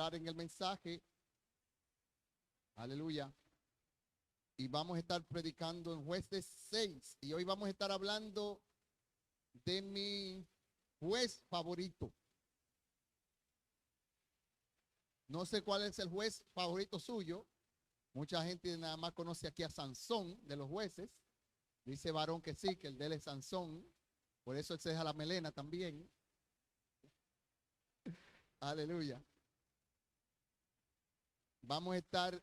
entrar en el mensaje. Aleluya. Y vamos a estar predicando en Jueces 6. Y hoy vamos a estar hablando de mi juez favorito. No sé cuál es el juez favorito suyo. Mucha gente nada más conoce aquí a Sansón de los jueces. Dice varón que sí, que el de él es Sansón. Por eso él se deja la melena también. Aleluya. Vamos a estar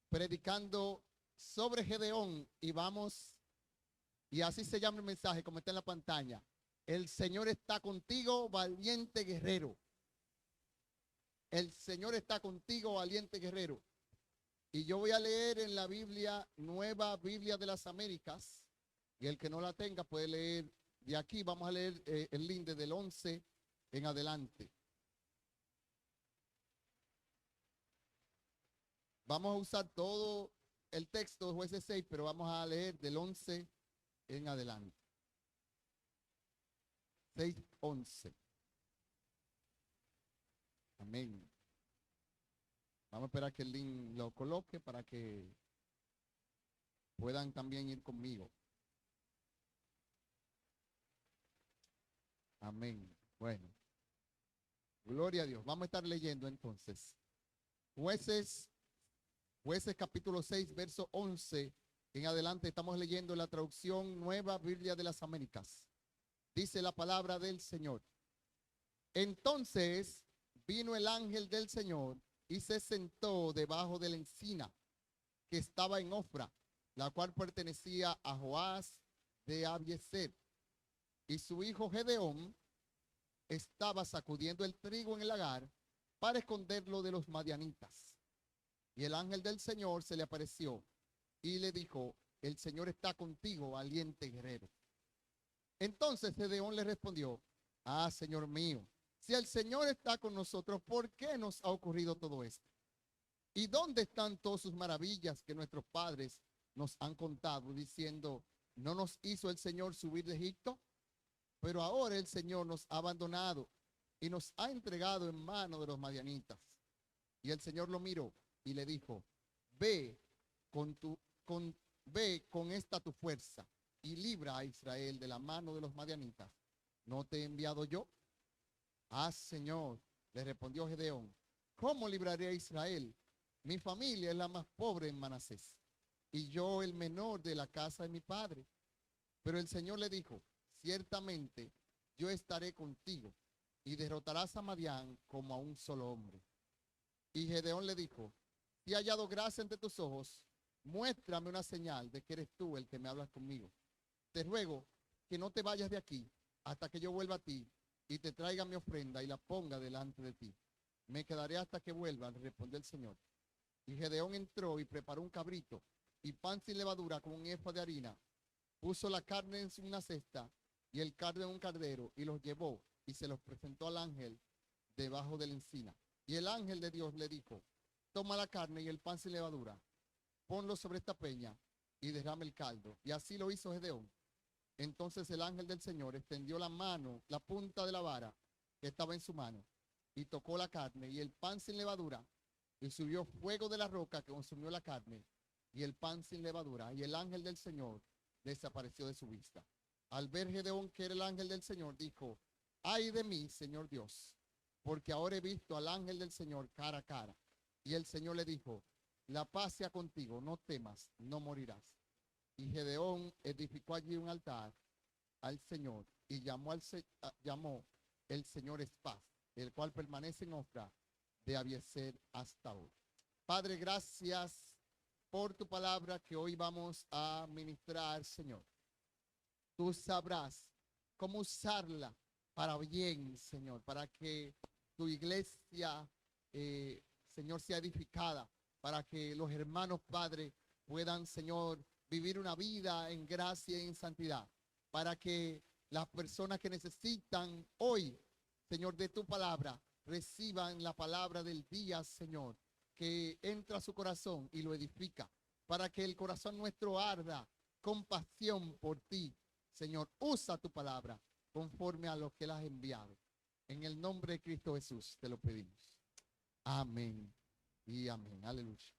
predicando sobre Gedeón y así se llama el mensaje como está en la pantalla. El Señor está contigo, valiente guerrero. El Señor está contigo, valiente guerrero. Y yo voy a leer en la Biblia, Nueva Biblia de las Américas. Y el que no la tenga puede leer de aquí. Vamos a leer el link desde el 11 en adelante. Vamos a usar todo el texto de Jueces 6, pero vamos a leer del 11 en adelante. 6:11. Amén. Vamos a esperar que el link lo coloque para que puedan también ir conmigo. Amén. Bueno. Gloria a Dios. Vamos a estar leyendo entonces. Jueces capítulo 6, verso 11 en adelante. Estamos leyendo la traducción Nueva Biblia de las Américas. Dice la palabra del Señor. Entonces vino el ángel del Señor y se sentó debajo de la encina que estaba en Ofra, la cual pertenecía a Joás de Abiezer. Y su hijo Gedeón estaba sacudiendo el trigo en el lagar para esconderlo de los madianitas. Y el ángel del Señor se le apareció y le dijo: el Señor está contigo, valiente guerrero. Entonces Gedeón le respondió: ah, Señor mío, si el Señor está con nosotros, ¿por qué nos ha ocurrido todo esto? ¿Y dónde están todas sus maravillas que nuestros padres nos han contado, diciendo: ¿no nos hizo el Señor subir de Egipto? Pero ahora el Señor nos ha abandonado y nos ha entregado en mano de los madianitas. Y el Señor lo miró y le dijo: ve ve con esta tu fuerza y libra a Israel de la mano de los madianitas. ¿No te he enviado yo? Ah, Señor, le respondió Gedeón, ¿cómo libraré a Israel? Mi familia es la más pobre en Manasés, y yo el menor de la casa de mi padre. Pero el Señor le dijo: ciertamente yo estaré contigo, y derrotarás a Madián como a un solo hombre. Y Gedeón le dijo: si he hallado gracia ante tus ojos, muéstrame una señal de que eres tú el que me hablas conmigo. Te ruego que no te vayas de aquí hasta que yo vuelva a ti y te traiga mi ofrenda y la ponga delante de ti. Me quedaré hasta que vuelva, le respondió el Señor. Y Gedeón entró y preparó un cabrito y pan sin levadura con un efa de harina. Puso la carne en una cesta y el carne en un cardero y los llevó y se los presentó al ángel debajo de la encina. Y el ángel de Dios le dijo: toma la carne y el pan sin levadura, ponlo sobre esta peña y derrama el caldo. Y así lo hizo Gedeón. Entonces el ángel del Señor extendió la mano, la punta de la vara que estaba en su mano, y tocó la carne y el pan sin levadura, y subió fuego de la roca que consumió la carne y el pan sin levadura, y el ángel del Señor desapareció de su vista. Al ver Gedeón que era el ángel del Señor, dijo: ay de mí, Señor Dios, porque ahora he visto al ángel del Señor cara a cara. Y el Señor le dijo: la paz sea contigo, no temas, no morirás. Y Gedeón edificó allí un altar al Señor y llamó el Señor es paz, el cual permanece en Ofra de Abiezer hasta hoy. Padre, gracias por tu palabra que hoy vamos a ministrar, Señor. Tú sabrás cómo usarla para bien, Señor, para que tu iglesia, Señor, sea edificada, para que los hermanos, Padre, puedan, Señor, vivir una vida en gracia y en santidad, para que las personas que necesitan hoy, Señor, de tu palabra, reciban la palabra del día, Señor, que entra a su corazón y lo edifica, para que el corazón nuestro arda con pasión por ti. Señor, usa tu palabra conforme a lo que la has enviado. En el nombre de Cristo Jesús te lo pedimos. Amén y amén. Aleluya.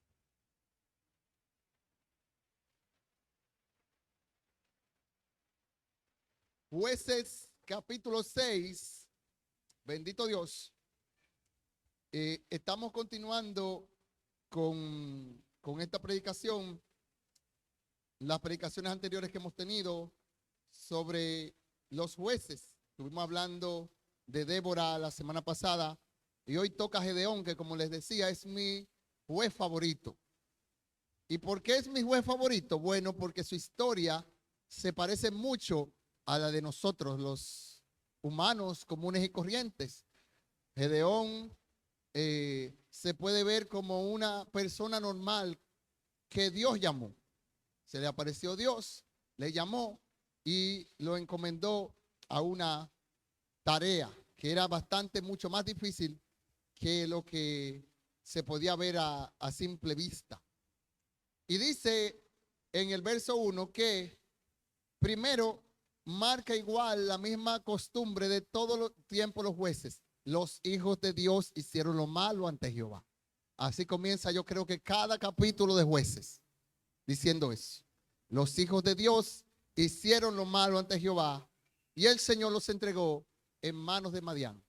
Jueces capítulo 6. Bendito Dios. Estamos continuando con esta predicación, las predicaciones anteriores que hemos tenido sobre los jueces. Estuvimos hablando de Débora la semana pasada y hoy toca Gedeón, que como les decía es mi juez favorito. ¿Y por qué es mi juez favorito? Bueno, porque su historia se parece mucho a la de nosotros, los humanos comunes y corrientes. Gedeón se puede ver como una persona normal que Dios llamó. Se le apareció Dios, le llamó y lo encomendó a una tarea que era bastante, mucho más difícil que lo que se podía ver a simple vista. Y dice en el verso 1 que primero marca igual la misma costumbre de todo los tiempos los jueces. Los hijos de Dios hicieron lo malo ante Jehová. Así comienza, yo creo que cada capítulo de Jueces, diciendo eso. Los hijos de Dios hicieron lo malo ante Jehová y el Señor los entregó en manos de Madián.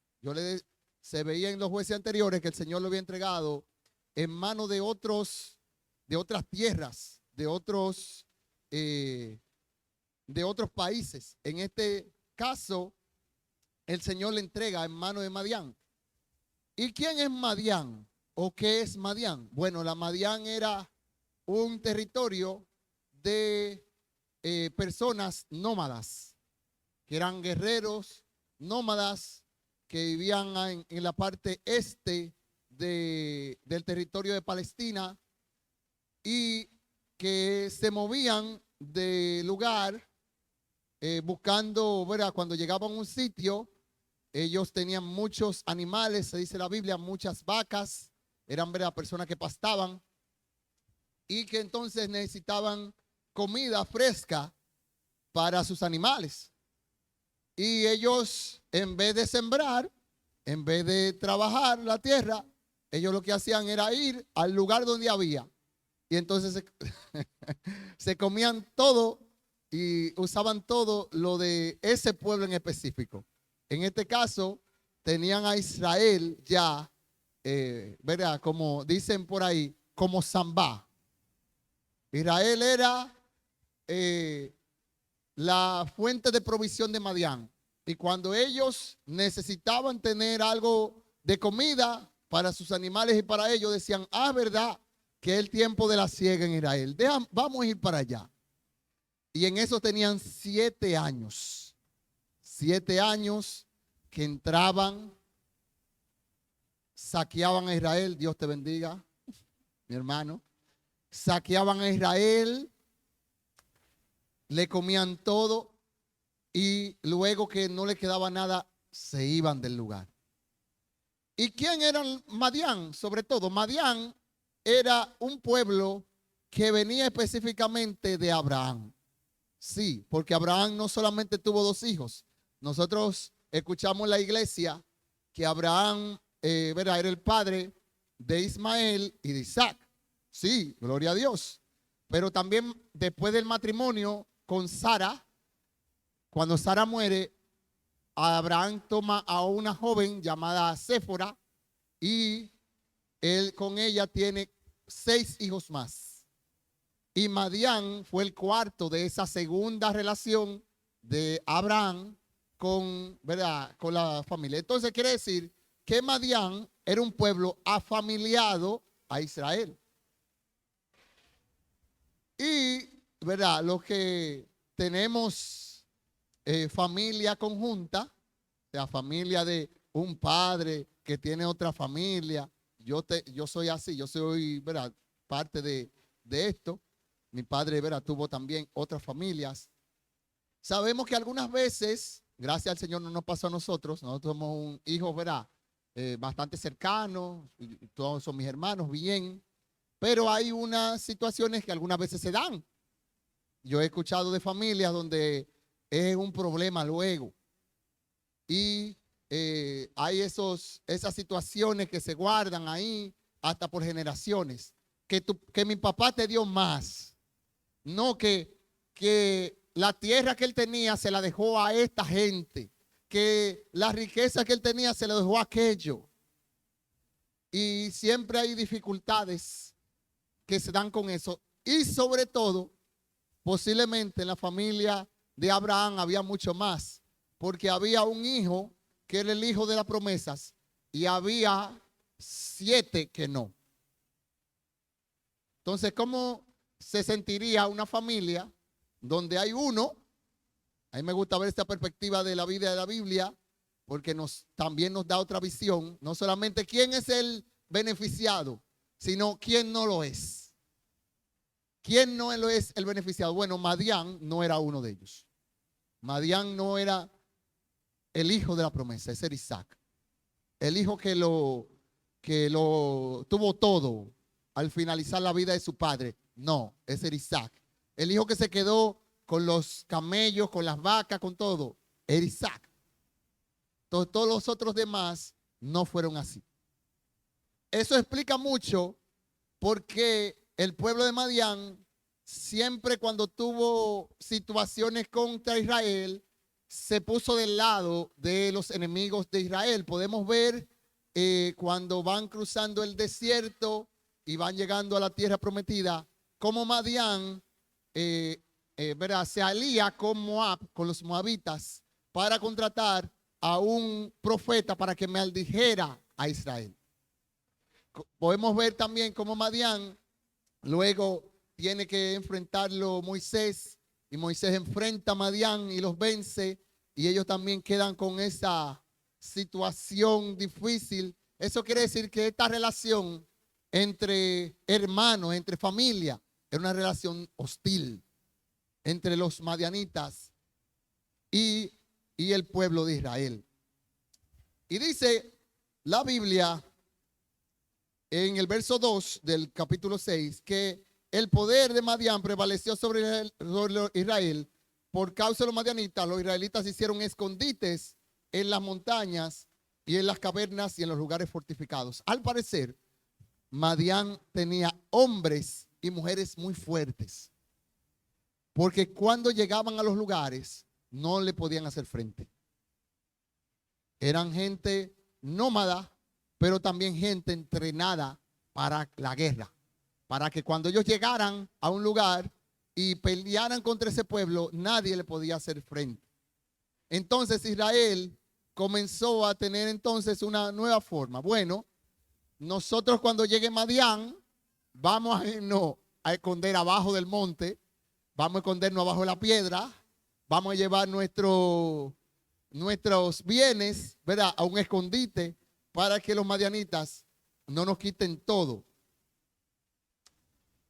Se veía en los jueces anteriores que el Señor lo había entregado en manos de otras tierras, de otros países. En este caso, el Señor le entrega en manos de Madián. ¿Y quién es Madián? ¿O qué es Madián? Bueno, la Madián era un territorio de personas nómadas, que eran guerreros nómadas que vivían en la parte este del territorio de Palestina y que se movían de lugar buscando, ¿verdad? Cuando llegaban a un sitio, ellos tenían muchos animales, se dice la Biblia, muchas vacas, eran, ¿verdad?, personas que pastaban y que entonces necesitaban comida fresca para sus animales. Y ellos, en vez de sembrar, en vez de trabajar la tierra, ellos lo que hacían era ir al lugar donde había. Y entonces se comían todo y usaban todo lo de ese pueblo en específico. En este caso, tenían a Israel ya, ¿verdad? Como dicen por ahí, como Zambá. Israel era la fuente de provisión de Madián. Y cuando ellos necesitaban tener algo de comida para sus animales y para ellos, decían, verdad que es el tiempo de la siega en Israel. Vamos a ir para allá. Y en eso tenían 7 años. 7 años que entraban, saqueaban a Israel. Dios te bendiga, mi hermano. Saqueaban a Israel, le comían todo y luego que no le quedaba nada, se iban del lugar. ¿Y quién era Madián? Sobre todo, Madián era un pueblo que venía específicamente de Abraham. Sí, porque Abraham no solamente tuvo 2 hijos. Nosotros escuchamos en la iglesia que Abraham era el padre de Ismael y de Isaac. Sí, gloria a Dios. Pero también después del matrimonio con Sara, cuando Sara muere, Abraham toma a una joven llamada Séfora y él con ella tiene 6 hijos más. Y Madián fue el cuarto de esa segunda relación de Abraham con, ¿verdad?, con la familia. Entonces quiere decir que Madián era un pueblo afamiliado a Israel. Y, ¿verdad?, los que tenemos familia conjunta, o sea, familia de un padre que tiene otra familia, yo soy así, yo soy, ¿verdad?, parte de esto. Mi padre, ¿verdad?, tuvo también otras familias. Sabemos que algunas veces, gracias al Señor, no nos pasó a nosotros. Nosotros somos un hijo, ¿verdad?, bastante cercano, y todos son mis hermanos, bien. Pero hay unas situaciones que algunas veces se dan. Yo he escuchado de familias donde es un problema luego. Y hay esas situaciones que se guardan ahí hasta por generaciones. Que mi papá te dio más. No que la tierra que él tenía se la dejó a esta gente. Que la riqueza que él tenía se la dejó a aquello. Y siempre hay dificultades que se dan con eso. Y sobre todo, posiblemente en la familia de Abraham había mucho más. Porque había un hijo que era el hijo de las promesas y había 7 que no. Entonces, ¿cómo se sentiría una familia donde hay uno? A mí me gusta ver esta perspectiva de la vida de la Biblia porque también nos da otra visión. No solamente quién es el beneficiado, sino quién no lo es. ¿Quién no lo es el beneficiado? Bueno, Madián no era uno de ellos. Madián no era el hijo de la promesa, ese era Isaac. El hijo que lo tuvo todo al finalizar la vida de su padre. No, ese era Isaac. El hijo que se quedó con los camellos, con las vacas, con todo, era Isaac. Entonces, todos los otros demás no fueron así. Eso explica mucho por qué el pueblo de Madián siempre cuando tuvo situaciones contra Israel se puso del lado de los enemigos de Israel. Podemos ver cuando van cruzando el desierto y van llegando a la tierra prometida, como Madián se alía con Moab, con los moabitas, para contratar a un profeta para que maldijera a Israel. Podemos ver también cómo Madián luego tiene que enfrentarlo Moisés, y Moisés enfrenta a Madián y los vence, y ellos también quedan con esa situación difícil. Eso quiere decir que esta relación entre hermanos, entre familia, era una relación hostil entre los madianitas y el pueblo de Israel. Y dice la Biblia en el verso 2 del capítulo 6 que el poder de Madián prevaleció sobre Israel. Por causa de los madianitas, los israelitas hicieron escondites en las montañas y en las cavernas y en los lugares fortificados. Al parecer, Madián tenía hombres y mujeres muy fuertes, porque cuando llegaban a los lugares no le podían hacer frente. Eran gente nómada, pero también gente entrenada para la guerra, para que cuando ellos llegaran a un lugar y pelearan contra ese pueblo, nadie le podía hacer frente. Entonces Israel comenzó a tener entonces una nueva forma. Bueno, nosotros cuando llegue Madián, vamos a irnos a esconder abajo del monte, vamos a escondernos abajo de la piedra, vamos a llevar nuestros bienes, ¿verdad?, a un escondite para que los madianitas no nos quiten todo.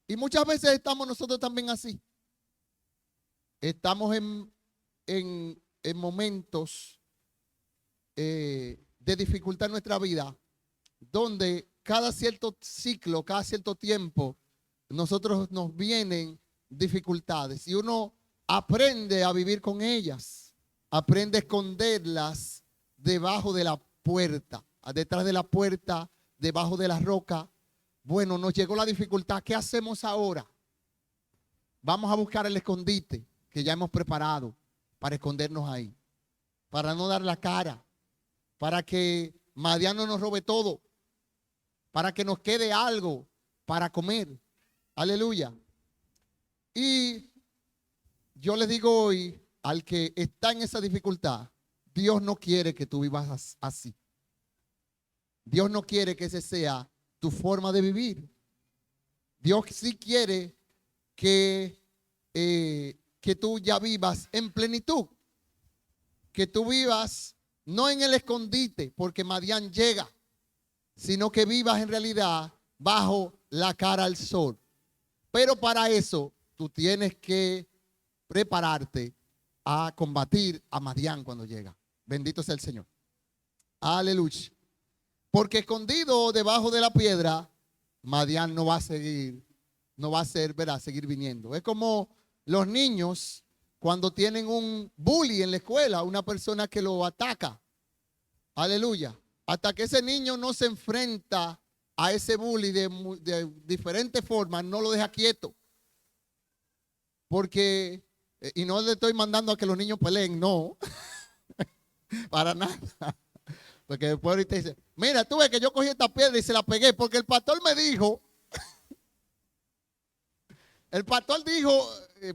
Y muchas veces estamos nosotros también así. Estamos en momentos de dificultad en nuestra vida, donde cada cierto ciclo, cada cierto tiempo, nosotros nos vienen dificultades y uno aprende a vivir con ellas, aprende a esconderlas debajo de la puerta, detrás de la puerta, debajo de la roca. Bueno, nos llegó la dificultad. ¿Qué hacemos ahora? Vamos a buscar el escondite que ya hemos preparado para escondernos ahí, para no dar la cara, para que Madián no nos robe todo, para que nos quede algo para comer. Aleluya. Y yo les digo hoy al que está en esa dificultad, Dios no quiere que tú vivas así. Dios no quiere que ese sea tu forma de vivir. Dios sí quiere que tú ya vivas en plenitud. Que tú vivas no en el escondite, porque Madián llega, sino que vivas en realidad bajo la cara al sol. Pero para eso tú tienes que prepararte a combatir a Madián cuando llega. Bendito sea el Señor. Aleluya. Porque escondido debajo de la piedra, Madián no va a seguir, no va a ser, verá, seguir viniendo. Es como los niños cuando tienen un bully en la escuela, una persona que lo ataca. Aleluya. Hasta que ese niño no se enfrenta a ese bully de diferentes formas, no lo deja quieto. Porque, y no le estoy mandando a que los niños peleen, no, para nada. Porque después ahorita dice, mira, tú ves que yo cogí esta piedra y se la pegué porque el pastor me dijo,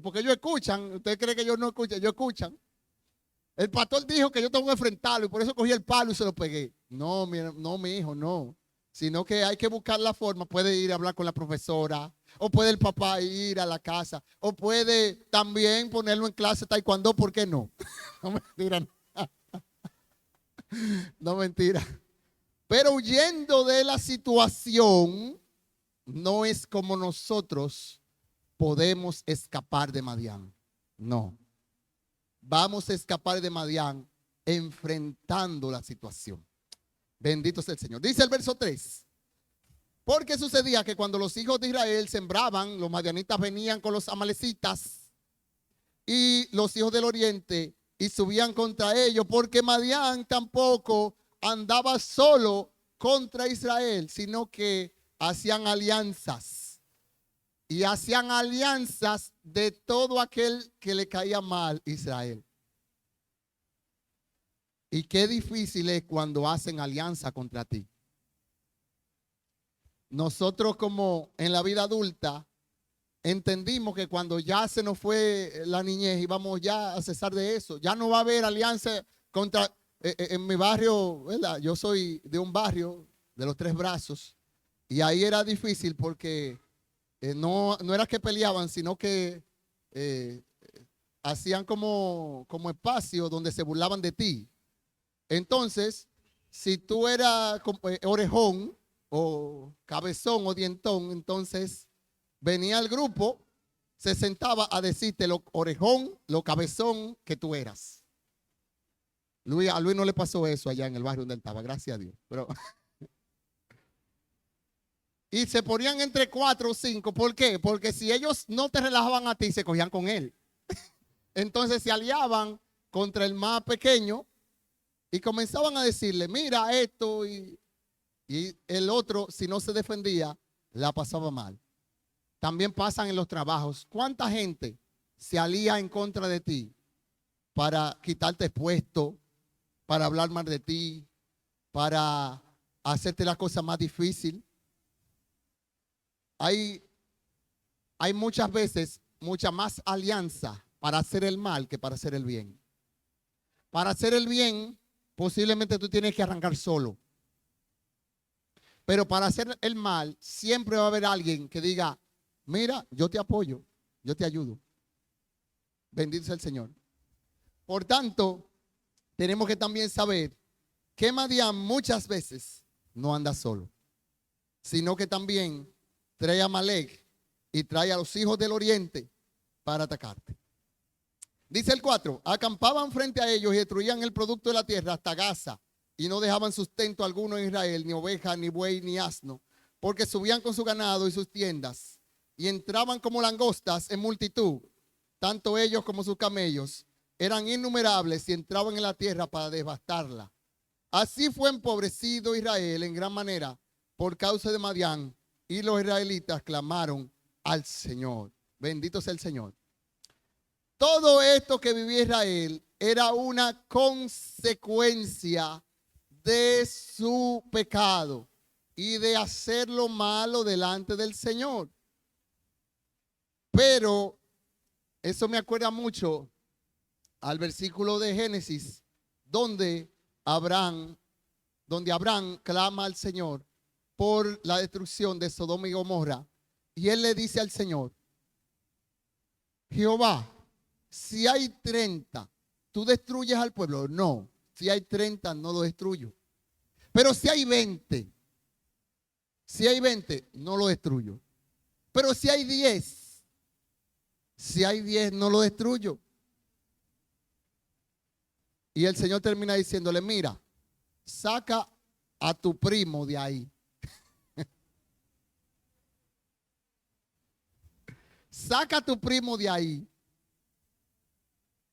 porque ellos escuchan, ustedes creen que ellos no escuchan, ellos escuchan. El pastor dijo que yo tengo que enfrentarlo y por eso cogí el palo y se lo pegué. No, mi hijo, no. Sino que hay que buscar la forma. Puede ir a hablar con la profesora, o puede el papá ir a la casa, o puede también ponerlo en clase taekwondo, ¿por qué no? No mentira, no. No mentira. Pero huyendo de la situación, no es como nosotros podemos escapar de Madián. No. Vamos a escapar de Madián enfrentando la situación. Bendito sea el Señor. Dice el verso 3. Porque sucedía que cuando los hijos de Israel sembraban, los madianitas venían con los amalecitas y los hijos del oriente y subían contra ellos, porque Madián tampoco andaba solo contra Israel, sino que hacían alianzas. Y hacían alianzas de todo aquel que le caía mal a Israel. Y qué difícil es cuando hacen alianza contra ti. Nosotros como en la vida adulta entendimos que cuando ya se nos fue la niñez y vamos ya a cesar de eso, ya no va a haber alianza contra, en mi barrio, ¿verdad? Yo soy de un barrio de los Tres Brazos y ahí era difícil porque no era que peleaban, sino que hacían como espacio donde se burlaban de ti. Entonces, si tú eras orejón o cabezón o dientón, entonces venía el grupo, se sentaba a decirte lo orejón, lo cabezón que tú eras. A Luis no le pasó eso allá en el barrio donde él estaba, gracias a Dios. Pero y se ponían entre 4 o 5. ¿Por qué? Porque si ellos no te relajaban a ti, se cogían con él. Entonces se aliaban contra el más pequeño y comenzaban a decirle, mira esto, y el otro, si no se defendía, la pasaba mal. También pasan en los trabajos. ¿Cuánta gente se alía en contra de ti para quitarte puesto, para hablar mal de ti, para hacerte la cosa más difícil? Hay muchas veces mucha más alianza para hacer el mal que para hacer el bien. Para hacer el bien, posiblemente tú tienes que arrancar solo. Pero para hacer el mal, siempre va a haber alguien que diga, mira, yo te apoyo, yo te ayudo. Bendito sea el Señor. Por tanto, tenemos que también saber que Madián muchas veces no anda solo, sino que también trae a Amalek y trae a los hijos del oriente para atacarte. Dice el 4, acampaban frente a ellos y destruían el producto de la tierra hasta Gaza y no dejaban sustento alguno en Israel, ni oveja, ni buey, ni asno, porque subían con su ganado y sus tiendas y entraban como langostas en multitud, tanto ellos como sus camellos eran innumerables y entraban en la tierra para devastarla. Así fue empobrecido Israel en gran manera por causa de Madián, y los israelitas clamaron al Señor. Bendito sea el Señor. Todo esto que vivía Israel era una consecuencia de su pecado y de hacer lo malo delante del Señor. Pero eso me acuerda mucho al versículo de Génesis, donde Abraham clama al Señor por la destrucción de Sodoma y Gomorra. Y él le dice al Señor, Jehová, si hay 30, ¿tú destruyes al pueblo? No, si hay 30 no lo destruyo. Pero si hay 20, no lo destruyo. Pero si hay 10 no lo destruyo. Y el Señor termina diciéndole, mira, saca a tu primo de ahí. Saca a tu primo de ahí.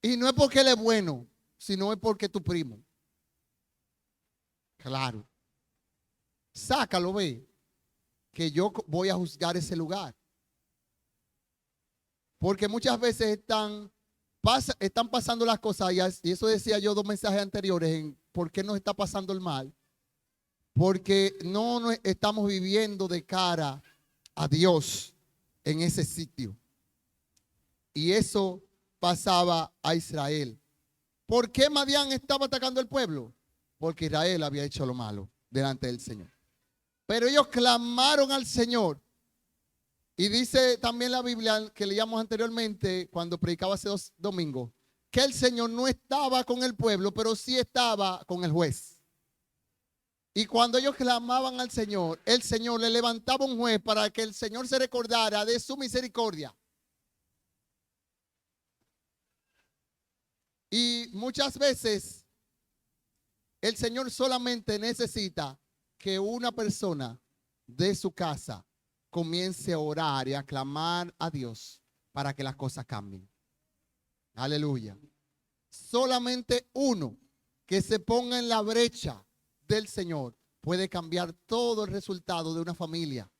Y no es porque él es bueno, sino es porque es tu primo. Claro. Sácalo, ve, que yo voy a juzgar ese lugar. Porque muchas veces están pasando las cosas, y eso decía yo 2 mensajes anteriores, en por qué nos está pasando el mal. Porque no estamos viviendo de cara a Dios en ese sitio. Y eso pasaba a Israel. ¿Por qué Madián estaba atacando al pueblo? Porque Israel había hecho lo malo delante del Señor. Pero ellos clamaron al Señor. Y dice también la Biblia que leíamos anteriormente cuando predicaba hace 2 domingos, que el Señor no estaba con el pueblo, pero sí estaba con el juez. Y cuando ellos clamaban al Señor, el Señor le levantaba un juez para que el Señor se recordara de su misericordia. Y muchas veces el Señor solamente necesita que una persona de su casa comience a orar y a clamar a Dios para que las cosas cambien. Aleluya. Solamente uno que se ponga en la brecha del Señor puede cambiar todo el resultado de una familia.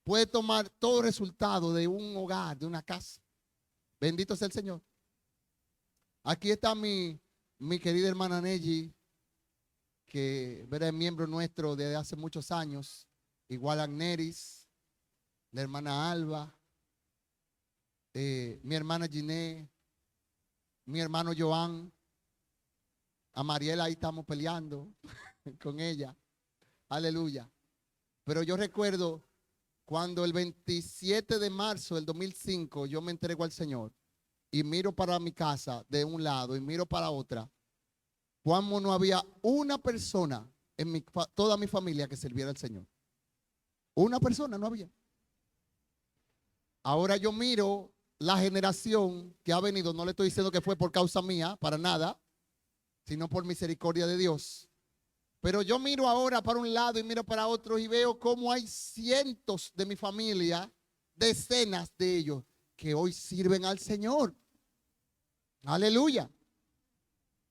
Puede tomar todo el resultado de un hogar, de una casa. Bendito sea el Señor. Aquí está mi querida hermana Neji, que es miembro nuestro desde hace muchos años. Igual a Neris, la hermana Alba, mi hermana Giné, mi hermano Joan, a Mariela ahí estamos peleando con ella. Aleluya. Pero yo recuerdo cuando el 27 de marzo del 2005 yo me entrego al Señor y miro para mi casa de un lado y miro para otra, cuando no había una persona en toda mi familia que sirviera al Señor. Una persona no había. Ahora yo miro la generación que ha venido, no le estoy diciendo que fue por causa mía, para nada, sino por misericordia de Dios. Pero yo miro ahora para un lado y miro para otro y veo cómo hay cientos de mi familia, decenas de ellos, que hoy sirven al Señor. Aleluya.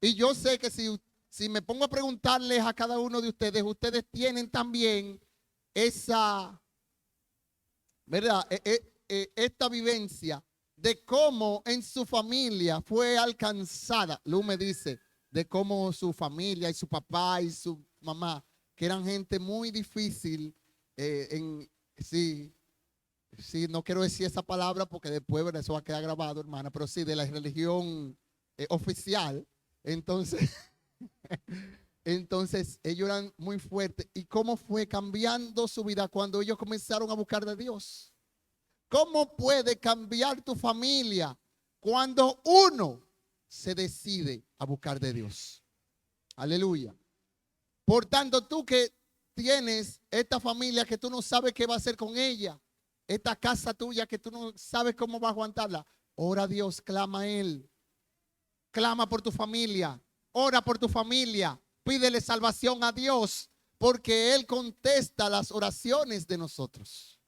Y yo sé que si me pongo a preguntarles a cada uno de ustedes, ustedes tienen también esa, ¿verdad? Esta vivencia de cómo en su familia fue alcanzada. Lu me dice de cómo su familia y su papá y su mamá, que eran gente muy difícil, sí, no quiero decir esa palabra porque después, ¿verdad?, eso va a quedar grabado, hermana, pero sí, de la religión oficial. Entonces, entonces ellos eran muy fuertes. ¿Y cómo fue cambiando su vida cuando ellos comenzaron a buscar de Dios? ¿Cómo puede cambiar tu familia cuando uno se decide a buscar de Dios? Aleluya. Por tanto, tú que tienes esta familia que tú no sabes qué va a hacer con ella, esta casa tuya que tú no sabes cómo va a aguantarla, ora a Dios, clama a Él. Clama por tu familia, ora por tu familia, pídele salvación a Dios, porque Él contesta las oraciones de nosotros.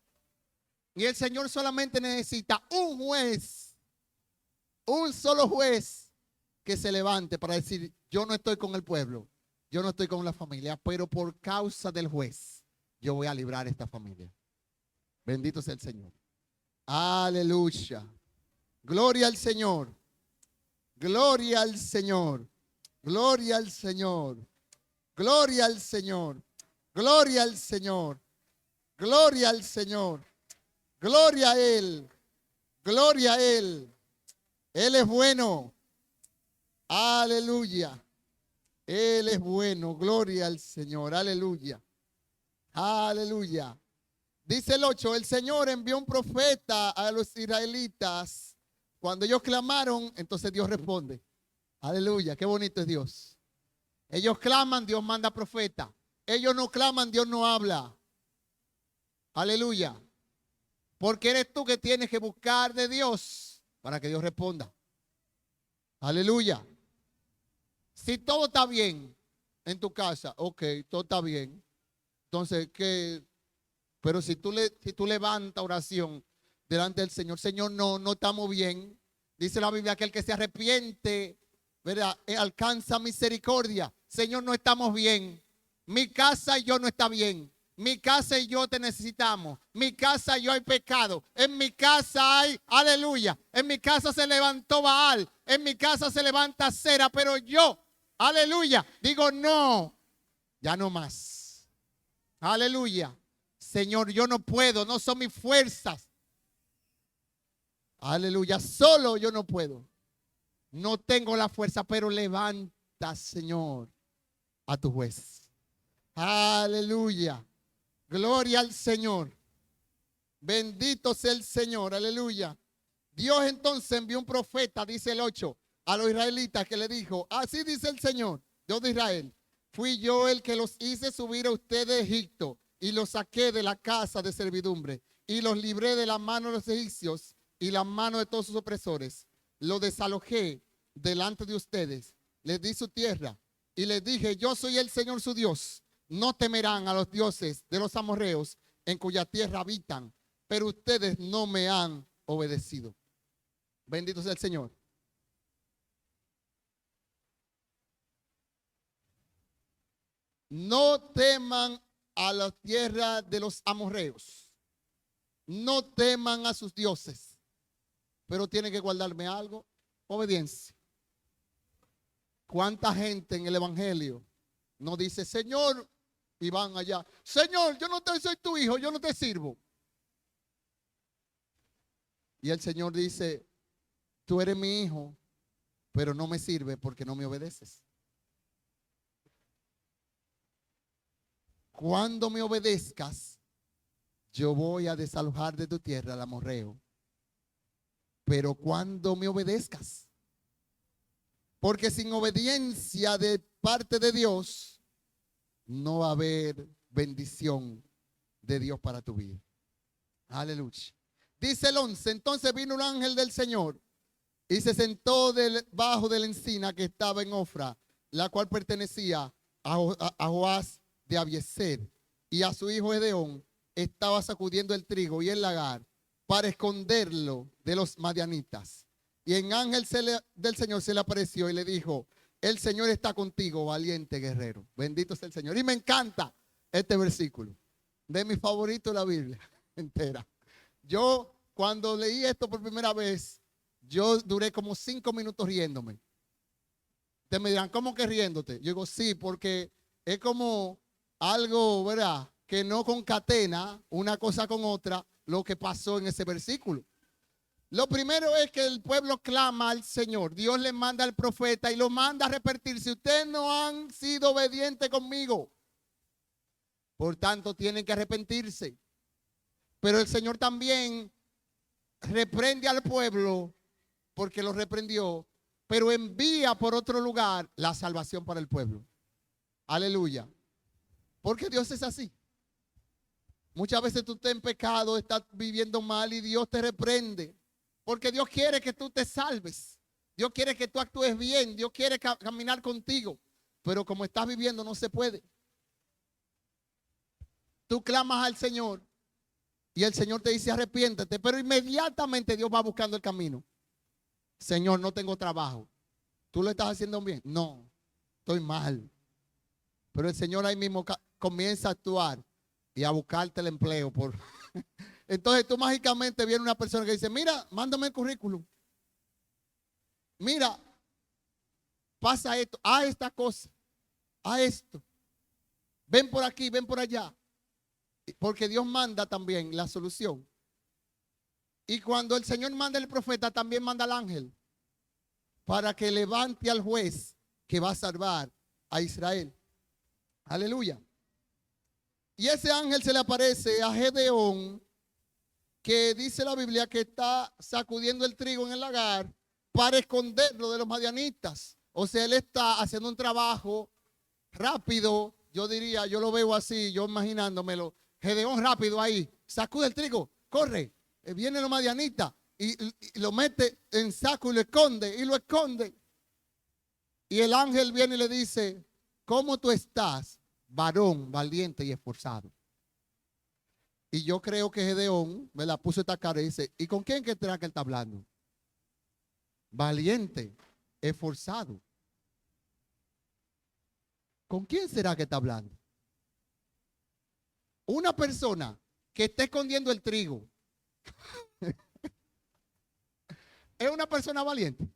Y el Señor solamente necesita un juez, un solo juez que se levante para decir, yo no estoy con el pueblo, yo no estoy con la familia, pero por causa del juez, yo voy a librar esta familia. Bendito sea el Señor. Aleluya. Gloria al Señor. Gloria al Señor. Gloria al Señor. Gloria al Señor. Gloria al Señor. Gloria al Señor. Gloria a Él. Gloria a Él. Él es bueno. Aleluya. Él es bueno. Gloria al Señor. Aleluya. Aleluya. Dice el 8, el Señor envió un profeta a los israelitas. Cuando ellos clamaron, entonces Dios responde. Aleluya, qué bonito es Dios. Ellos claman, Dios manda profeta. Ellos no claman, Dios no habla. Aleluya. Porque eres tú que tienes que buscar de Dios para que Dios responda. Aleluya. Si todo está bien en tu casa, ok, todo está bien. Entonces, ¿qué? Pero si tú levantas oración delante del Señor, Señor, no estamos bien. Dice la Biblia que el que se arrepiente, ¿verdad?, alcanza misericordia. Señor, no estamos bien. Mi casa y yo no está bien. Mi casa y yo te necesitamos. Mi casa y yo hay pecado. En mi casa hay, aleluya. En mi casa se levantó Baal. En mi casa se levanta Cera. Pero yo, aleluya, digo no, ya no más. Aleluya. Señor, yo no puedo, no son mis fuerzas. Aleluya, solo yo no puedo. No tengo la fuerza, pero levanta, Señor, a tu juez. Aleluya. Gloria al Señor. Bendito sea el Señor. Aleluya. Dios entonces envió un profeta, dice el 8, a los israelitas que le dijo, así dice el Señor, Dios de Israel. Fui yo el que los hice subir a ustedes de Egipto y los saqué de la casa de servidumbre y los libré de la mano de los egipcios y la mano de todos sus opresores. Los desalojé delante de ustedes, les di su tierra y les dije, yo soy el Señor su Dios. No temerán a los dioses de los amorreos en cuya tierra habitan, pero ustedes no me han obedecido. Bendito sea el Señor. No teman a la tierra de los amorreos. No teman a sus dioses. Pero tienen que guardarme algo. Obediencia. ¿Cuánta gente en el evangelio no dice, Señor, y van allá, Señor, yo no soy tu hijo, yo no te sirvo? Y el Señor dice, tú eres mi hijo, pero no me sirve porque no me obedeces. Cuando me obedezcas, yo voy a desalojar de tu tierra al amorreo. Pero cuando me obedezcas, porque sin obediencia de parte de Dios, no va a haber bendición de Dios para tu vida. Aleluya. Dice el 11, entonces vino un ángel del Señor y se sentó debajo de la encina que estaba en Ofra, la cual pertenecía a Joás de Abiezer, y a su hijo Gedeón estaba sacudiendo el trigo y el lagar para esconderlo de los madianitas. Y en ángel del Señor se le apareció y le dijo, el Señor está contigo, valiente guerrero. Bendito sea el Señor. Y me encanta este versículo, de mi favorito de la Biblia entera. Yo cuando leí esto por primera vez, yo duré como 5 minutos riéndome. Ustedes me dirán, ¿cómo que riéndote? Yo digo, sí, porque es como algo, ¿verdad?, que no concatena una cosa con otra lo que pasó en ese versículo. Lo primero es que el pueblo clama al Señor. Dios le manda al profeta y lo manda a repetir, si ustedes no han sido obedientes conmigo, por tanto tienen que arrepentirse. Pero el Señor también reprende al pueblo porque lo reprendió, pero envía por otro lugar la salvación para el pueblo. Aleluya. Porque Dios es así. Muchas veces tú estás en pecado, estás viviendo mal y Dios te reprende. Porque Dios quiere que tú te salves. Dios quiere que tú actúes bien. Dios quiere caminar contigo. Pero como estás viviendo no se puede. Tú clamas al Señor y el Señor te dice arrepiéntete. Pero inmediatamente Dios va buscando el camino. Señor, no tengo trabajo. ¿Tú lo estás haciendo bien? No, estoy mal. Pero el Señor ahí mismo comienza a actuar y a buscarte el empleo. Entonces tú mágicamente viene una persona que dice, mira, mándame el currículum. Mira, pasa esto, haz esta cosa, haz esto. Ven por aquí, ven por allá. Porque Dios manda también la solución. Y cuando el Señor manda el profeta, también manda al ángel para que levante al juez que va a salvar a Israel. Aleluya. Y ese ángel se le aparece a Gedeón, que dice la Biblia que está sacudiendo el trigo en el lagar para esconderlo de los madianitas. O sea, él está haciendo un trabajo rápido. Yo diría, yo lo veo así, yo imaginándomelo. Gedeón rápido ahí, sacude el trigo, corre. Vienen los madianitas y lo mete en saco y lo esconde, y lo esconde. Y el ángel viene y le dice, ¿cómo tú estás, varón valiente y esforzado? Y yo creo que Gedeón me la puso esta cara y dice, ¿y con quién que será que él está hablando? Valiente, esforzado. ¿Con quién será que está hablando? Una persona que está escondiendo el trigo es una persona valiente.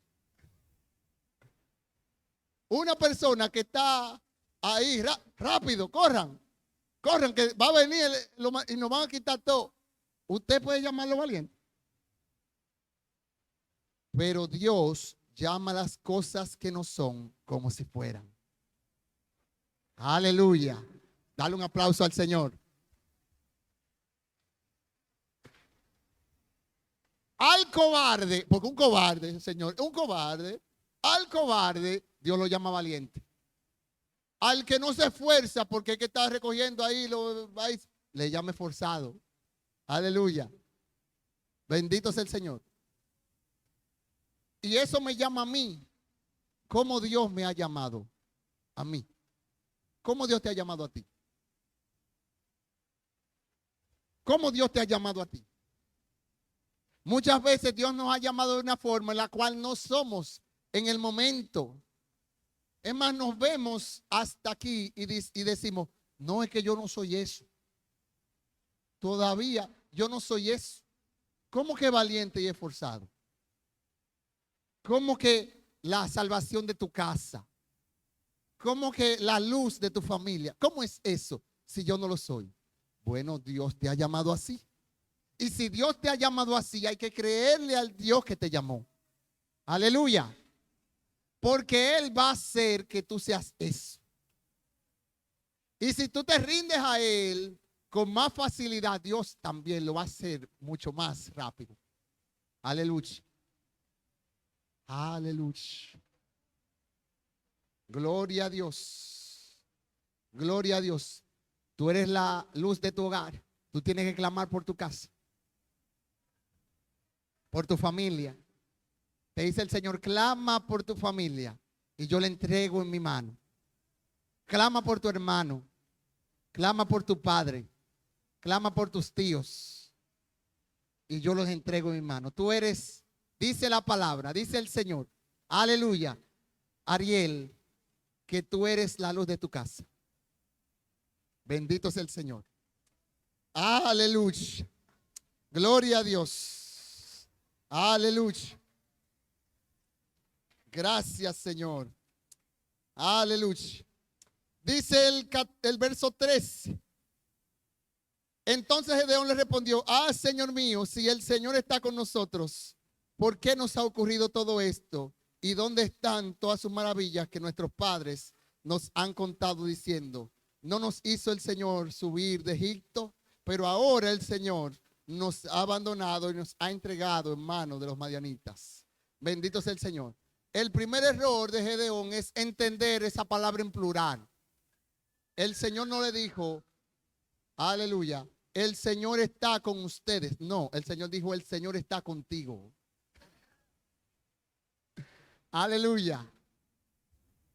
Una persona que está ahí, rápido, corran, corran, que va a venir y nos van a quitar todo. Usted puede llamarlo valiente. Pero Dios llama las cosas que no son como si fueran. Aleluya. Dale un aplauso al Señor. Al cobarde, porque un cobarde, Señor, un cobarde, al cobarde Dios lo llama valiente. Al que no se esfuerza porque es que está recogiendo ahí, le llame forzado. Aleluya. Bendito sea el Señor. Y eso me llama a mí. ¿Cómo Dios me ha llamado a mí? ¿Cómo Dios te ha llamado a ti? ¿Cómo Dios te ha llamado a ti? Muchas veces Dios nos ha llamado de una forma en la cual no somos en el momento. Es más, nos vemos hasta aquí y decimos, no, es que yo no soy eso. Todavía yo no soy eso. ¿Cómo que valiente y esforzado? ¿Cómo que la salvación de tu casa? ¿Cómo que la luz de tu familia? ¿Cómo es eso si yo no lo soy? Bueno, Dios te ha llamado así. Y si Dios te ha llamado así, hay que creerle al Dios que te llamó. Aleluya. Porque Él va a hacer que tú seas eso. Y si tú te rindes a Él, con más facilidad, Dios también lo va a hacer mucho más rápido. Aleluya. Aleluya. Gloria a Dios. Gloria a Dios. Tú eres la luz de tu hogar. Tú tienes que clamar por tu casa, por tu familia. Te dice el Señor, clama por tu familia y yo le entrego en mi mano. Clama por tu hermano. Clama por tu padre. Clama por tus tíos y yo los entrego en mi mano. Tú eres, dice la palabra, dice el Señor, aleluya, Ariel, que tú eres la luz de tu casa. Bendito sea el Señor. Aleluya. Gloria a Dios. Aleluya. Gracias, Señor. Aleluya. Dice el verso 3. Entonces Gedeón le respondió, Señor mío, si el Señor está con nosotros, ¿por qué nos ha ocurrido todo esto? ¿Y dónde están todas sus maravillas que nuestros padres nos han contado diciendo? ¿No nos hizo el Señor subir de Egipto? Pero ahora el Señor nos ha abandonado y nos ha entregado en manos de los madianitas. Bendito sea el Señor. El primer error de Gedeón es entender esa palabra en plural. El Señor no le dijo, aleluya, el Señor está con ustedes. No, el Señor dijo, el Señor está contigo. Aleluya.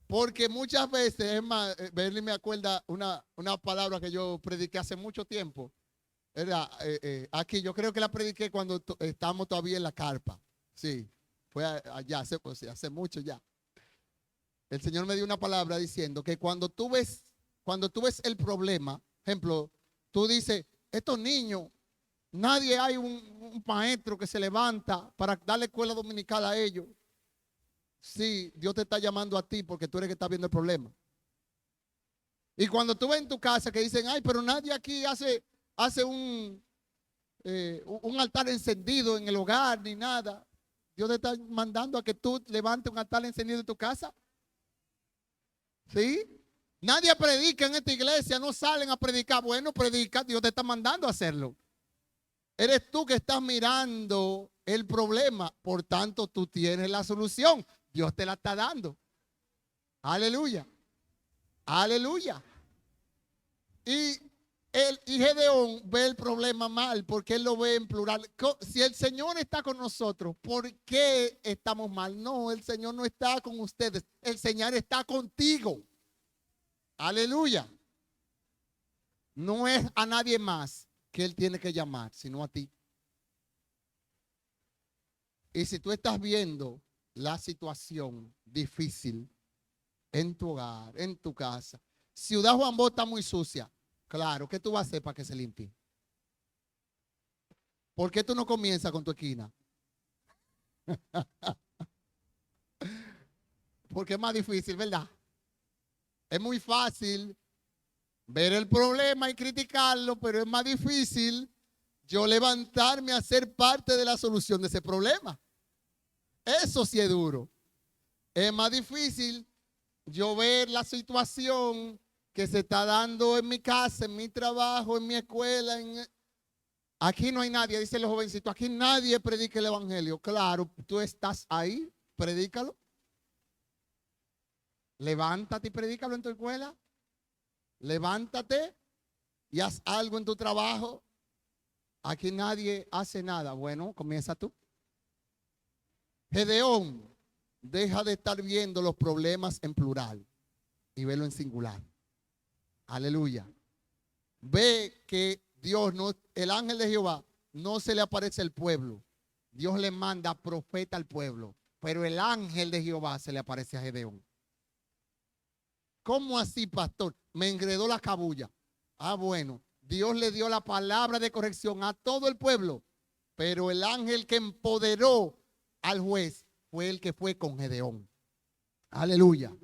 Porque muchas veces, es más, Berly me acuerda una palabra que yo prediqué hace mucho tiempo. Era aquí, yo creo que la prediqué cuando estábamos todavía en la carpa. Sí, fue allá, hace mucho ya. El Señor me dio una palabra diciendo que cuando tú ves el problema, ejemplo, tú dices, estos niños, nadie hay un maestro que se levanta para darle escuela dominical a ellos. Sí, Dios te está llamando a ti porque tú eres el que está viendo el problema. Y cuando tú ves en tu casa que dicen, ay, pero nadie aquí hace un altar encendido en el hogar ni nada. Dios te está mandando a que tú levantes un altar encendido en tu casa. ¿Sí? Nadie predica en esta iglesia, no salen a predicar. Bueno, predica, Dios te está mandando a hacerlo. Eres tú que estás mirando el problema, por tanto tú tienes la solución. Dios te la está dando. Aleluya. Aleluya. Y Gedeón ve el problema mal porque él lo ve en plural. Si el Señor está con nosotros, ¿por qué estamos mal? No, el Señor no está con ustedes. El Señor está contigo. Aleluya. No es a nadie más que Él tiene que llamar, sino a ti. Y si tú estás viendo la situación difícil, en tu hogar, en tu casa. Ciudad Juan Bot está muy sucia. Claro, ¿qué tú vas a hacer para que se limpie? ¿Por qué tú no comienzas con tu esquina? Porque es más difícil, ¿verdad? Es muy fácil ver el problema y criticarlo, pero es más difícil yo levantarme a ser parte de la solución de ese problema. Eso sí es duro. Es más difícil yo ver la situación que se está dando en mi casa, en mi trabajo, en mi escuela. Aquí no hay nadie, dicen los jovencitos, aquí nadie predica el evangelio. Claro, tú estás ahí, predícalo. Levántate y predícalo en tu escuela. Levántate y haz algo en tu trabajo. Aquí nadie hace nada. Bueno, comienza tú. Gedeón, deja de estar viendo los problemas en plural y velo en singular. Aleluya. Ve que Dios no, el ángel de Jehová no se le aparece al pueblo. Dios le manda profeta al pueblo, pero el ángel de Jehová se le aparece a Gedeón. ¿Cómo así, pastor? Me enredó la cabulla. Ah, bueno, Dios le dio la palabra de corrección a todo el pueblo, pero el ángel que empoderó al juez fue el que fue con Gedeón. Aleluya.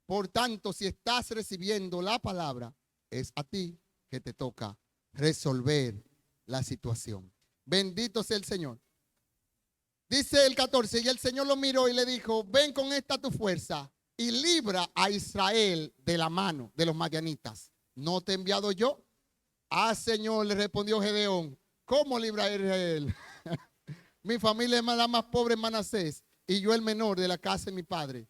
Por tanto, si estás recibiendo la palabra, es a ti que te toca resolver la situación. Bendito sea el Señor. Dice el 14, y el Señor lo miró y le dijo, ven con esta tu fuerza y libra a Israel de la mano de los madianitas. ¿No te he enviado yo? Ah, Señor, le respondió Gedeón, ¿cómo libra a Israel? Mi familia es la más pobre en Manasés y yo el menor de la casa de mi padre.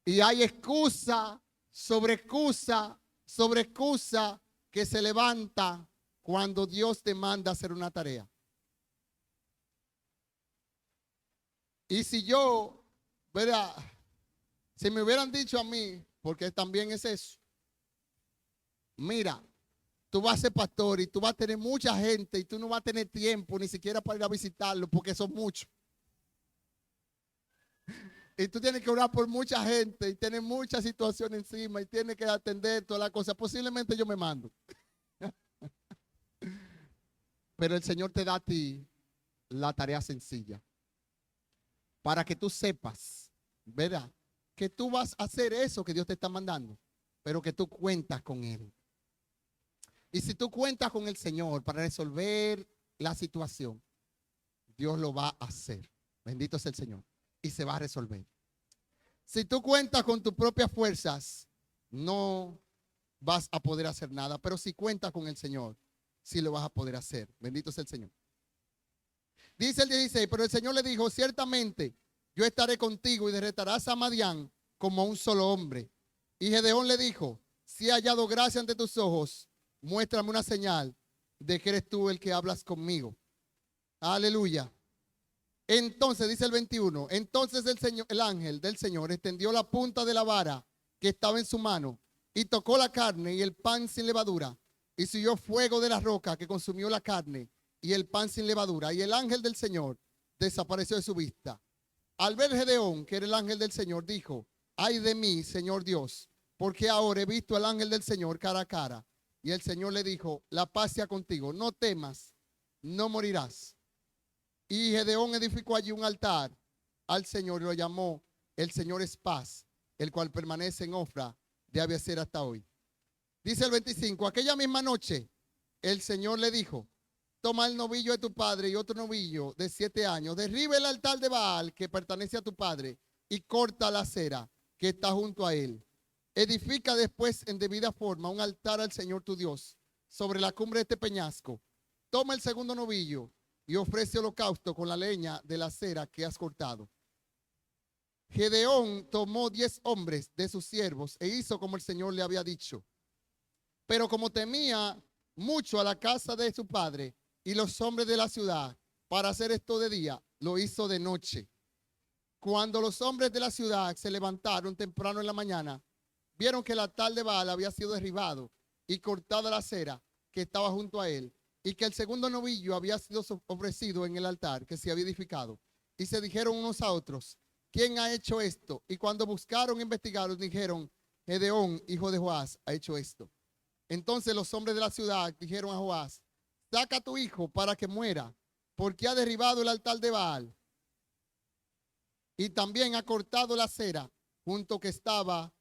Y hay excusa sobre excusa sobre excusa que se levanta cuando Dios te manda a hacer una tarea. Y si yo, ¿verdad? Si me hubieran dicho a mí, porque también es eso, mira, tú vas a ser pastor y tú vas a tener mucha gente y tú no vas a tener tiempo ni siquiera para ir a visitarlo porque son muchos. Y tú tienes que orar por mucha gente y tienes mucha situación encima y tienes que atender todas las cosas. Posiblemente yo me mando. Pero el Señor te da a ti la tarea sencilla. Para que tú sepas, ¿verdad? Que tú vas a hacer eso que Dios te está mandando, pero que tú cuentas con Él. Y si tú cuentas con el Señor para resolver la situación, Dios lo va a hacer. Bendito sea el Señor. Y se va a resolver. Si tú cuentas con tus propias fuerzas, no vas a poder hacer nada. Pero si cuentas con el Señor, sí lo vas a poder hacer. Bendito sea el Señor. Dice el 16, pero el Señor le dijo, ciertamente yo estaré contigo y derrotarás a Madián como un solo hombre. Y Gedeón le dijo, si he hallado gracia ante tus ojos, muéstrame una señal de que eres tú el que hablas conmigo. Aleluya. Entonces, dice el 21, entonces el ángel del Señor extendió la punta de la vara que estaba en su mano y tocó la carne y el pan sin levadura y subió fuego de la roca que consumió la carne y el pan sin levadura y el ángel del Señor desapareció de su vista. Al ver Gedeón, que era el ángel del Señor, dijo, ay de mí, Señor Dios, porque ahora he visto al ángel del Señor cara a cara. Y el Señor le dijo, la paz sea contigo, no temas, no morirás. Y Gedeón edificó allí un altar al Señor y lo llamó el Señor es paz, el cual permanece en Ofra de Abiezer hasta hoy. Dice el 25, aquella misma noche el Señor le dijo, toma el novillo de tu padre y otro novillo de 7 años, derriba el altar de Baal que pertenece a tu padre y corta la acera que está junto a él. Edifica después en debida forma un altar al Señor tu Dios sobre la cumbre de este peñasco. Toma el segundo novillo y ofrece holocausto con la leña de la acera que has cortado. Gedeón tomó 10 hombres de sus siervos e hizo como el Señor le había dicho. Pero como temía mucho a la casa de su padre y los hombres de la ciudad para hacer esto de día, lo hizo de noche. Cuando los hombres de la ciudad se levantaron temprano en la mañana, vieron que el altar de Baal había sido derribado y cortada la acera que estaba junto a él, y que el segundo novillo había sido ofrecido en el altar que se había edificado. Y se dijeron unos a otros, ¿quién ha hecho esto? Y cuando buscaron, investigaron, dijeron, Gedeón, hijo de Joás, ha hecho esto. Entonces los hombres de la ciudad dijeron a Joás, saca a tu hijo para que muera, porque ha derribado el altar de Baal. Y también ha cortado la cera junto que estaba,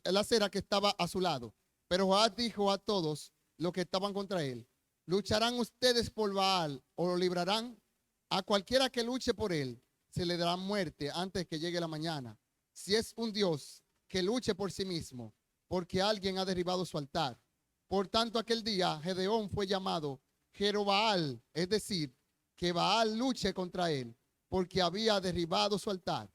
la cera que estaba a su lado. Pero Joás dijo a todos los que estaban contra él, ¿lucharán ustedes por Baal o lo librarán? A cualquiera que luche por él, se le dará muerte antes que llegue la mañana. Si es un Dios, que luche por sí mismo, porque alguien ha derribado su altar. Por tanto, aquel día Gedeón fue llamado Jerobaal, es decir, que Baal luche contra él, porque había derribado su altar.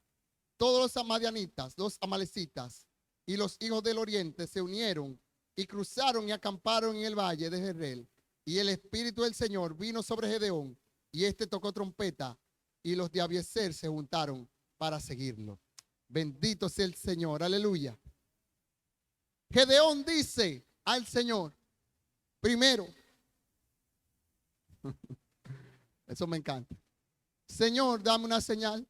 Todos los amadianitas, los amalecitas y los hijos del oriente se unieron y cruzaron y acamparon en el valle de Jezreel. Y el espíritu del Señor vino sobre Gedeón, y éste tocó trompeta, y los de Abiezer se juntaron para seguirlo. Bendito sea el Señor, aleluya. Gedeón dice al Señor, primero, eso me encanta, Señor, dame una señal.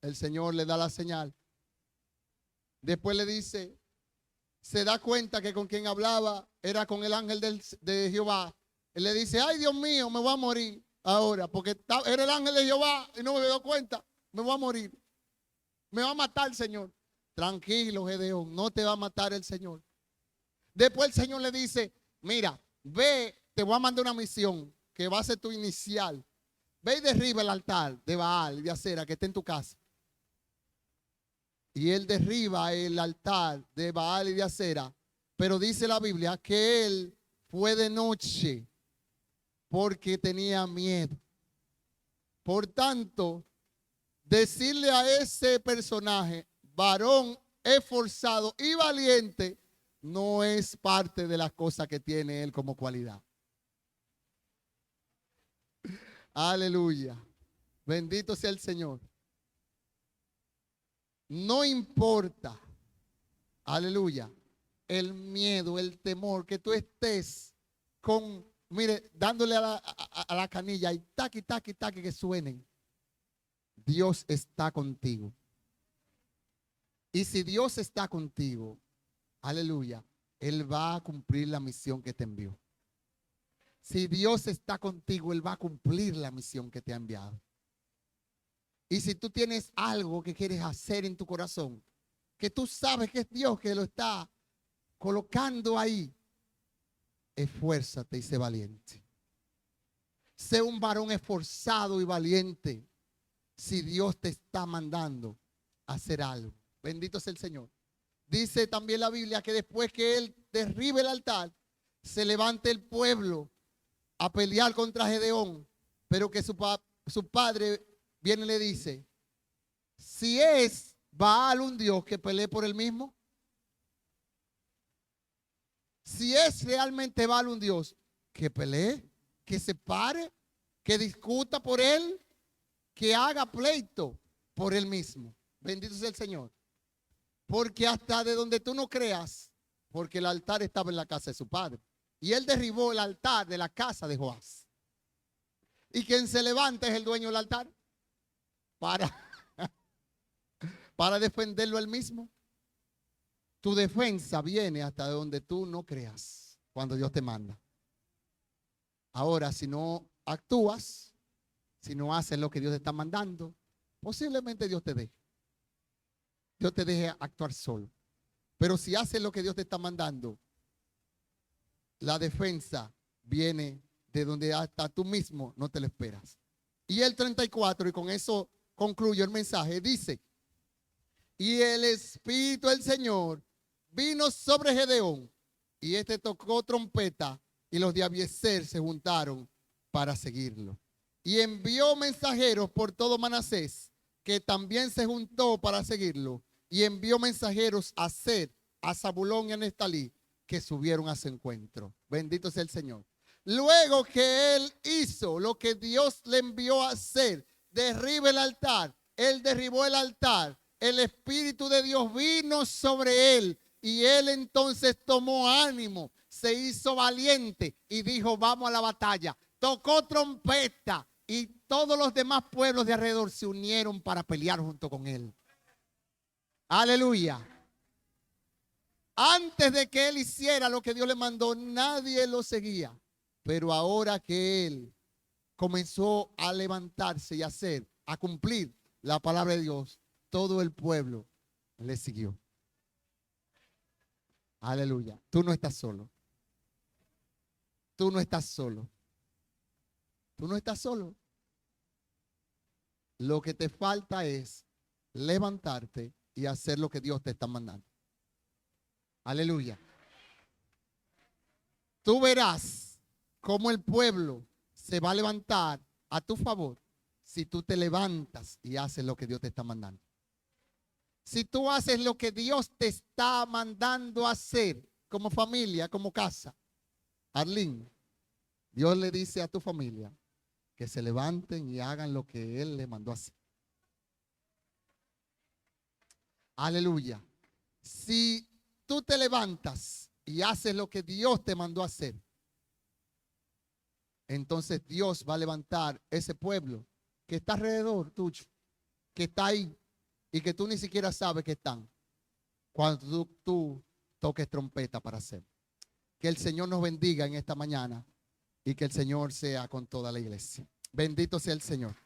El Señor le da la señal. Después le dice, se da cuenta que con quien hablaba era con el ángel de Jehová. Él le dice, ay Dios mío, me voy a morir ahora, porque era el ángel de Jehová y no me doy cuenta, me voy a morir. Me va a matar el Señor. Tranquilo, Gedeón, no te va a matar el Señor. Después el Señor le dice, mira, ve, te voy a mandar una misión que va a ser tu inicial. Ve y derriba el altar de Baal y de Acera que está en tu casa. Y él derriba el altar de Baal y de Acera. Pero dice la Biblia que él fue de noche porque tenía miedo. Por tanto, decirle a ese personaje, varón esforzado y valiente, no es parte de las cosas que tiene él como cualidad. Aleluya. Bendito sea el Señor. No importa, aleluya, el miedo, el temor, que tú estés con, mire, dándole a la canilla y taqui, taqui, taqui que suenen. Dios está contigo. Y si Dios está contigo, aleluya, Él va a cumplir la misión que te envió. Si Dios está contigo, Él va a cumplir la misión que te ha enviado. Y si tú tienes algo que quieres hacer en tu corazón, que tú sabes que es Dios que lo está colocando ahí, esfuérzate y sé valiente. Sé un varón esforzado y valiente si Dios te está mandando a hacer algo. Bendito sea el Señor. Dice también la Biblia que después que Él derribe el altar, se levante el pueblo a pelear contra Gedeón, pero que su padre viene y le dice, si es Baal un Dios, que pelee por él mismo. Si es realmente Baal un Dios, que pelee, que se pare, que discuta por él, que haga pleito por él mismo. Bendito sea el Señor. Porque hasta de donde tú no creas, porque el altar estaba en la casa de su padre. Y él derribó el altar de la casa de Joás. Y quien se levanta es el dueño del altar para defenderlo él mismo. Tu defensa viene hasta donde tú no creas cuando Dios te manda. Ahora, si no actúas, si no haces lo que Dios te está mandando, posiblemente Dios te deje. Dios te deje actuar solo. Pero si haces lo que Dios te está mandando, la defensa viene de donde hasta tú mismo no te lo esperas. Y el 34, y con eso concluyo el mensaje, dice, y el Espíritu del Señor vino sobre Gedeón, y este tocó trompeta, y los de Abiezer se juntaron para seguirlo. Y envió mensajeros por todo Manasés, que también se juntó para seguirlo, y envió mensajeros a Ser, a Zabulón y a Neftalí, que subieron a su encuentro. Bendito sea el Señor. Luego que él hizo lo que Dios le envió a hacer, derriba el altar, él derribó el altar, el Espíritu de Dios vino sobre él y él entonces tomó ánimo, se hizo valiente y dijo, vamos a la batalla. Tocó trompeta y todos los demás pueblos de alrededor se unieron para pelear junto con él. Aleluya. Antes de que él hiciera lo que Dios le mandó, nadie lo seguía. Pero ahora que él comenzó a levantarse y a hacer, a cumplir la palabra de Dios, todo el pueblo le siguió. Aleluya. Tú no estás solo. Tú no estás solo. Tú no estás solo. Lo que te falta es levantarte y hacer lo que Dios te está mandando. Aleluya. Tú verás cómo el pueblo se va a levantar a tu favor si tú te levantas y haces lo que Dios te está mandando. Si tú haces lo que Dios te está mandando hacer como familia, como casa. Arlene, Dios le dice a tu familia que se levanten y hagan lo que Él le mandó hacer. Aleluya. Si tú te levantas y haces lo que Dios te mandó hacer, entonces Dios va a levantar ese pueblo que está alrededor tuyo, que está ahí y que tú ni siquiera sabes que están cuando tú toques trompeta para hacer. Que el Señor nos bendiga en esta mañana y que el Señor sea con toda la iglesia. Bendito sea el Señor.